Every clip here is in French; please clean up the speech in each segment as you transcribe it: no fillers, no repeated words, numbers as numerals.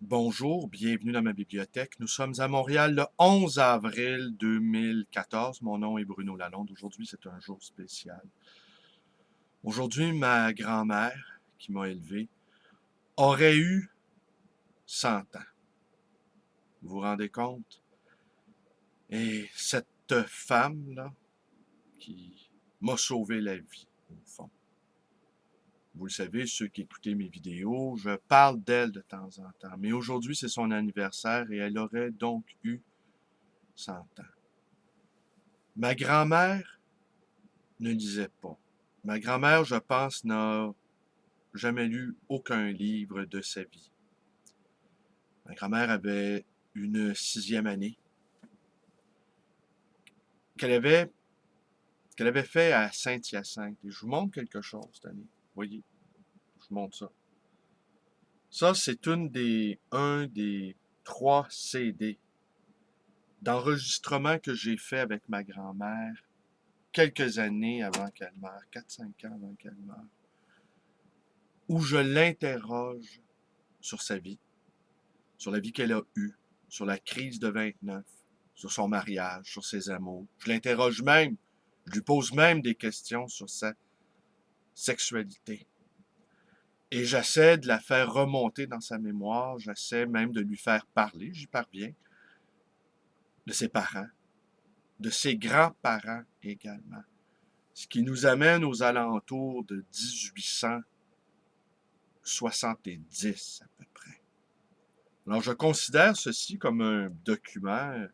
Bonjour, bienvenue dans ma bibliothèque. Nous sommes à Montréal le 11 avril 2014. Mon nom est Bruno Lalonde. Aujourd'hui, c'est un jour spécial. Aujourd'hui, ma grand-mère, qui m'a élevé, aurait eu 100 ans. Vous vous rendez compte? Et cette femme-là, qui m'a sauvé la vie, au fond. Vous le savez, ceux qui écoutez mes vidéos, je parle d'elle de temps en temps. Mais aujourd'hui, c'est son anniversaire et elle aurait donc eu 100 ans. Ma grand-mère ne lisait pas. Ma grand-mère, je pense, n'a jamais lu aucun livre de sa vie. Ma grand-mère avait une 6e année qu'elle avait, qu'elle avait fait à Saint-Hyacinthe. Et je vous montre quelque chose cette année. Voyez, je vous montre ça. Ça, c'est un des 3 CD d'enregistrement que j'ai fait avec ma grand-mère quelques années avant qu'elle meure, 4-5 ans avant qu'elle meure, où je l'interroge sur sa vie, sur la vie qu'elle a eue, sur la crise de 29, sur son mariage, sur ses amours. Je l'interroge même, je lui pose même des questions sur sa sexualité. Et j'essaie de la faire remonter dans sa mémoire, j'essaie même de lui faire parler, j'y parviens, de ses parents, de ses grands-parents également. Ce qui nous amène aux alentours de 1870 à peu près. Alors je considère ceci comme un document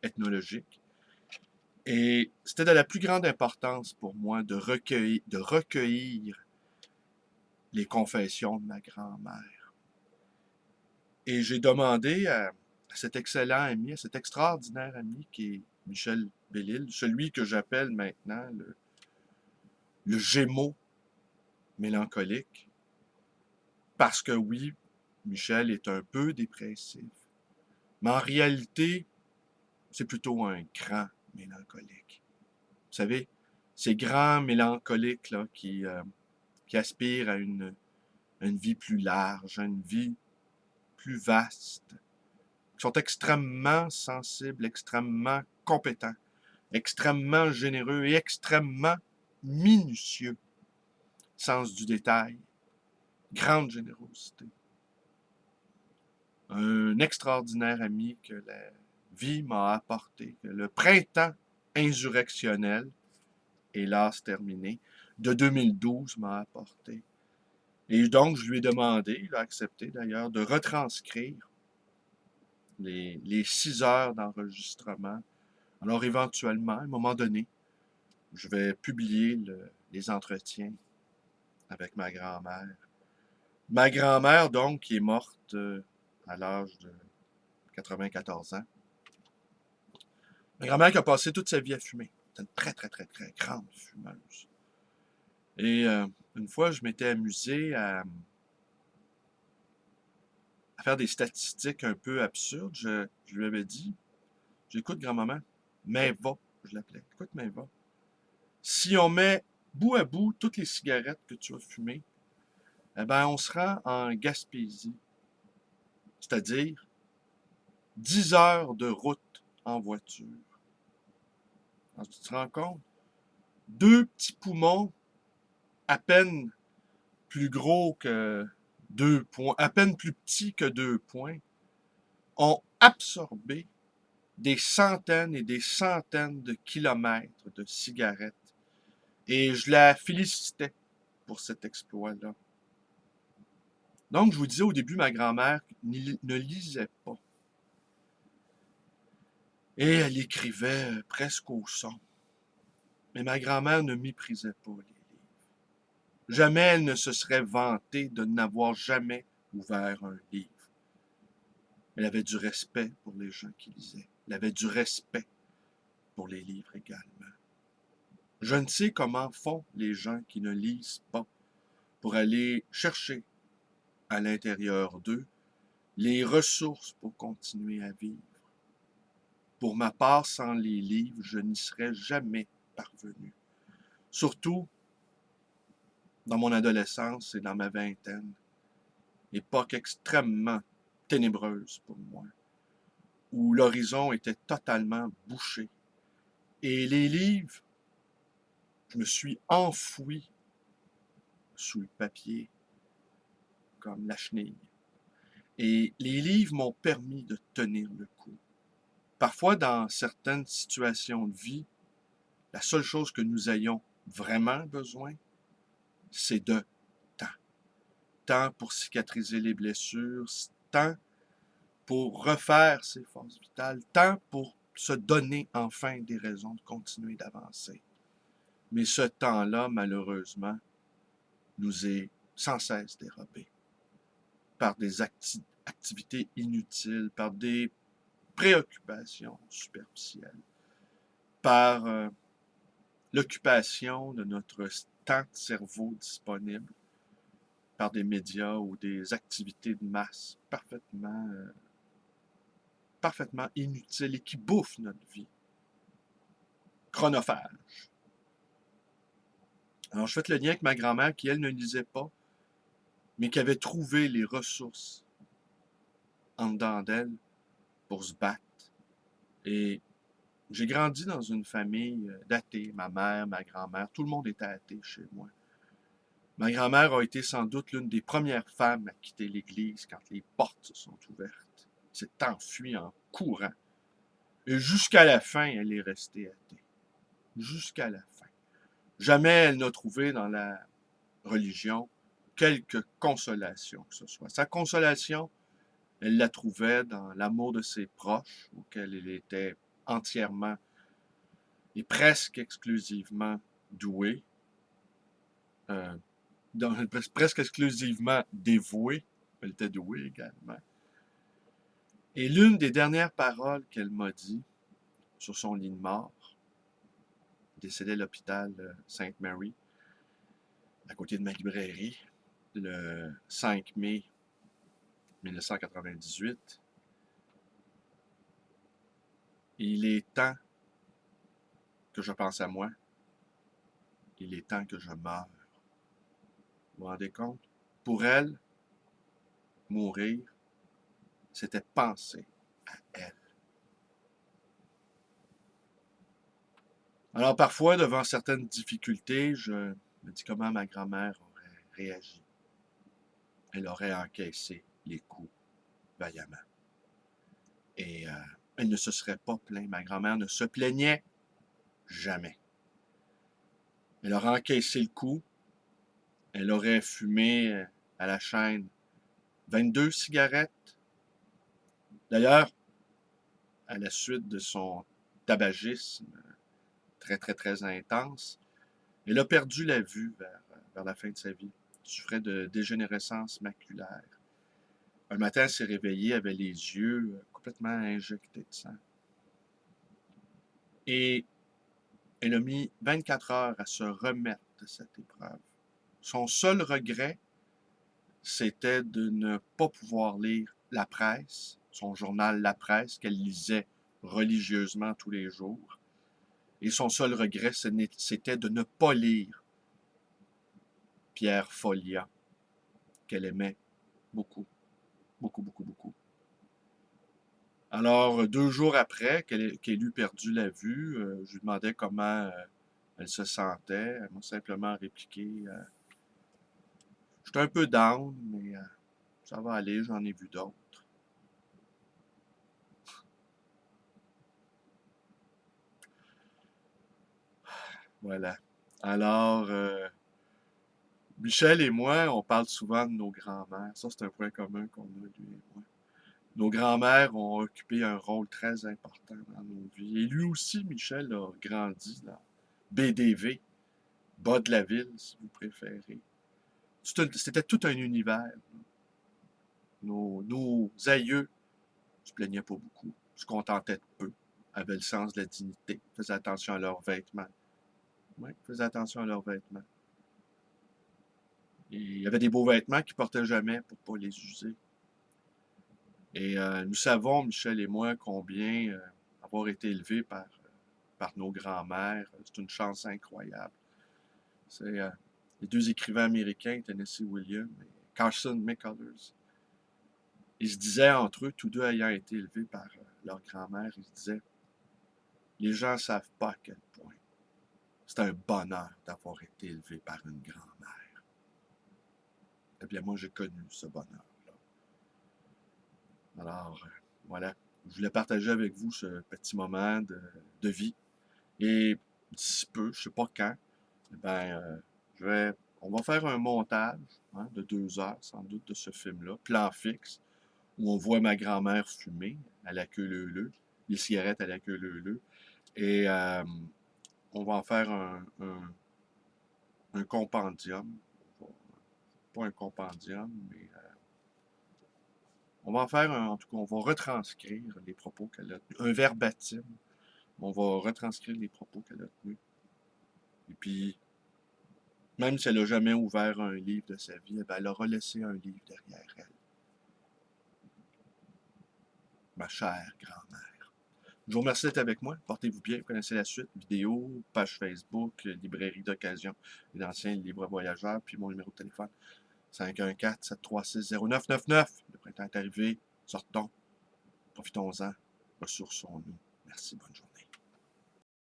ethnologique. Et c'était de la plus grande importance pour moi de recueillir les confessions de ma grand-mère. Et j'ai demandé à cet excellent ami, à cet extraordinaire ami qui est Michel Bellil, celui que j'appelle maintenant le Gémeaux mélancolique, parce que oui, Michel est un peu dépressif, mais en réalité, c'est plutôt un grand mélancolique. Vous savez, ces grands mélancoliques là, qui aspirent à une vie plus large, à une vie plus vaste, qui sont extrêmement sensibles, extrêmement compétents, extrêmement généreux et extrêmement minutieux. Sens du détail, grande générosité. Un extraordinaire ami que la vie m'a apporté, que le printemps insurrectionnel, hélas terminé, de 2012 m'a apporté. Et donc, je lui ai demandé, il a accepté d'ailleurs, de retranscrire les 6 heures d'enregistrement. Alors, éventuellement, à un moment donné, je vais publier les entretiens avec ma grand-mère. Ma grand-mère, donc, qui est morte à l'âge de 94 ans. Ma grand-mère qui a passé toute sa vie à fumer. C'est une très, très, très, très grande fumeuse. Et une fois, je m'étais amusé à faire des statistiques un peu absurdes. Je lui avais dit, j'écoute grand-maman, mais va, je l'appelais. Écoute, mais va. Si on met bout à bout toutes les cigarettes que tu as fumées, eh ben, on se rend en Gaspésie. C'est-à-dire 10 heures de route en voiture. Alors, tu te rends compte? 2 petits poumons à peine plus gros que 2 points, à peine plus petits que 2 points, ont absorbé des centaines et des centaines de kilomètres de cigarettes. Et je la félicitais pour cet exploit-là. Donc, je vous disais au début, ma grand-mère ne lisait pas. Et elle écrivait presque au son. Mais ma grand-mère ne méprisait pas les livres. Jamais elle ne se serait vantée de n'avoir jamais ouvert un livre. Elle avait du respect pour les gens qui lisaient. Elle avait du respect pour les livres également. Je ne sais comment font les gens qui ne lisent pas pour aller chercher à l'intérieur d'eux les ressources pour continuer à vivre. Pour ma part, sans les livres, je n'y serais jamais parvenu. Surtout dans mon adolescence et dans ma vingtaine. époque extrêmement ténébreuse pour moi, où l'horizon était totalement bouché. Et les livres, je me suis enfoui sous le papier, comme la chenille. Et les livres m'ont permis de tenir le coup. Parfois, dans certaines situations de vie, la seule chose que nous ayons vraiment besoin, c'est de temps. Temps pour cicatriser les blessures, temps pour refaire ses forces vitales, temps pour se donner enfin des raisons de continuer d'avancer. Mais ce temps-là, malheureusement, nous est sans cesse dérobé par des activités inutiles, par des préoccupations superficielles, par l'occupation de notre temps de cerveau disponible, par des médias ou des activités de masse parfaitement inutiles et qui bouffent notre vie. Chronophage. Alors, je fais le lien avec ma grand-mère qui, elle, ne lisait pas, mais qui avait trouvé les ressources en dedans d'elle pour se battre. Et j'ai grandi dans une famille d'athées. Ma mère, ma grand-mère, tout le monde était athée chez moi. Ma grand-mère a été sans doute l'une des premières femmes à quitter l'Église quand les portes se sont ouvertes. S'est enfuie en courant. Et jusqu'à la fin, elle est restée athée. Jusqu'à la fin. Jamais elle n'a trouvé dans la religion quelque consolation que ce soit. Sa consolation, elle la trouvait dans l'amour de ses proches, auquel elle était entièrement et presque exclusivement douée, euh, presque exclusivement dévouée. Elle était douée également. Et l'une des dernières paroles qu'elle m'a dit sur son lit de mort, décédée à l'hôpital Sainte Mary, à côté de ma librairie, le 5 mai 1998, il est temps que je pense à moi, il est temps que je meure. Vous vous rendez compte? Pour elle, mourir, c'était penser à elle. Alors parfois, devant certaines difficultés, je me dis comment ma grand-mère aurait réagi. Elle aurait encaissé les coups vaillamment. Et elle ne se serait pas plainte. Ma grand-mère ne se plaignait jamais. Elle aurait encaissé le coup. Elle aurait fumé à la chaîne 22 cigarettes. D'ailleurs, à la suite de son tabagisme très, très, très intense, elle a perdu la vue vers la fin de sa vie. Elle souffrait de dégénérescence maculaire. Un matin, elle s'est réveillée, elle avait les yeux complètement injectés de sang. Et elle a mis 24 heures à se remettre de cette épreuve. Son seul regret, c'était de ne pas pouvoir lire la presse, son journal La Presse, qu'elle lisait religieusement tous les jours. Et son seul regret, c'était de ne pas lire Pierre Folliat, qu'elle aimait beaucoup, beaucoup, beaucoup, beaucoup. Alors, 2 jours après qu'elle eut perdu la vue, je lui demandais comment elle se sentait. Elle m'a simplement répliqué je suis un peu down, mais ça va aller, j'en ai vu d'autres. Voilà. Alors, Michel et moi, on parle souvent de nos grands-mères. Ça, c'est un point commun qu'on a, lui et moi. Nos grands-mères ont occupé un rôle très important dans nos vies. Et lui aussi, Michel, a grandi dans BDV, bas de la ville, si vous préférez. C'était tout un univers. Nos aïeux se plaignaient pas beaucoup, se contentaient de peu, avaient le sens de la dignité, faisaient attention à leurs vêtements. Oui, faisaient attention à leurs vêtements. Et il y avait des beaux vêtements qu'ils portaient jamais pour pas les user. Et nous savons, Michel et moi, combien avoir été élevés par nos grands-mères, c'est une chance incroyable. C'est les deux écrivains américains, Tennessee Williams et Carson McCullers, Ils se disaient entre eux, tous deux ayant été élevés par leur grand-mère, ils se disaient, les gens ne savent pas à quel point c'est un bonheur d'avoir été élevé par une grand-mère. Eh bien, moi, j'ai connu ce bonheur-là. Alors, voilà. Je voulais partager avec vous ce petit moment de vie. Et d'ici peu, je ne sais pas quand, eh ben, on va faire un montage de 2 heures, sans doute, de ce film-là, plan fixe, où on voit ma grand-mère fumer à la queue leu-leu, les cigarettes à la queue leu-leu. Et on va en faire un compendium. Pas un compendium, mais on va en faire en tout cas, on va retranscrire les propos qu'elle a tenus. Un verbatim. On va retranscrire les propos qu'elle a tenus. Et puis, même si elle n'a jamais ouvert un livre de sa vie, eh ben, elle aura laissé un livre derrière elle. Ma chère grand-mère. Je vous remercie d'être avec moi. Portez-vous bien. Vous connaissez la suite. Vidéo, page Facebook, librairie d'occasion, les anciens livres voyageurs, puis mon numéro de téléphone. 514-736-0999. Le printemps est arrivé. Sortons. Profitons-en. Ressourçons-nous. Merci. Bonne journée.